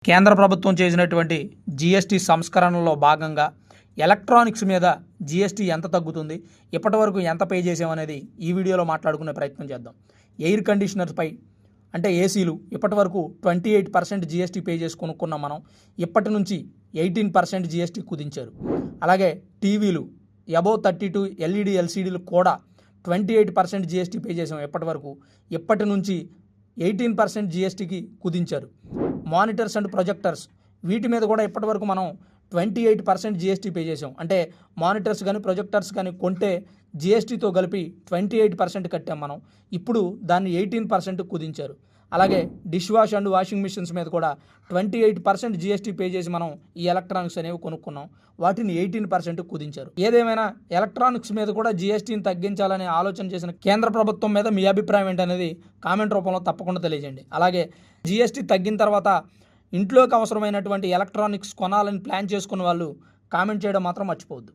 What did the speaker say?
కేంద్ర ప్రభుత్వం చేసినటువంటి జీఎస్టీ సంస్కరణలో భాగంగా ఎలక్ట్రానిక్స్ మీద జీఎస్టీ ఎంత తగ్గుతుంది, ఇప్పటివరకు ఎంత పే చేసామనేది ఈ వీడియోలో మాట్లాడుకునే ప్రయత్నం చేద్దాం. ఎయిర్ కండిషనర్స్పై అంటే ఏసీలు ఇప్పటివరకు 28% జీఎస్టీ పే చేసి కొనుక్కున్నాం మనం. ఇప్పటి నుంచి 18% జీఎస్టీ కుదించారు. అలాగే టీవీలు అబోవ్ 32 ఎల్ఈడి ఎల్సీడీలు కూడా 28% జీఎస్టీ పే చేసాం ఇప్పటివరకు. ఇప్పటి నుంచి 18% జీఎస్టీకి కుదించారు. మానిటర్స్ అండ్ ప్రొజెక్టర్స్ వీటి మీద కూడా ఇప్పటివరకు మనం 28% జీఎస్టీ పే చేసాం. అంటే మానిటర్స్ కానీ ప్రొజెక్టర్స్ కానీ కొంటే జీఎస్టీతో కలిపి 28% కట్టాం మనం. ఇప్పుడు దాన్ని 18% కుదించారు. అలాగే dish wash and washing machines మీద కూడా 28% జీఎస్టీ పే చేసి మనం ఈ ఎలక్ట్రానిక్స్ అనేవి కొనుక్కున్నాం. వాటిని 18% కుదించారు. ఏదేమైనా ఎలక్ట్రానిక్స్ మీద కూడా జీఎస్టీని తగ్గించాలనే ఆలోచన చేసిన కేంద్ర ప్రభుత్వం మీద మీ అభిప్రాయం ఏంటనేది కామెంట్ రూపంలో తప్పకుండా తెలియజేయండి. అలాగే జీఎస్టీ తగ్గిన తర్వాత ఇంట్లోకి అవసరమైనటువంటి ఎలక్ట్రానిక్స్ కొనాలని ప్లాన్ చేసుకున్న వాళ్ళు కామెంట్ చేయడం మాత్రం మర్చిపోవద్దు.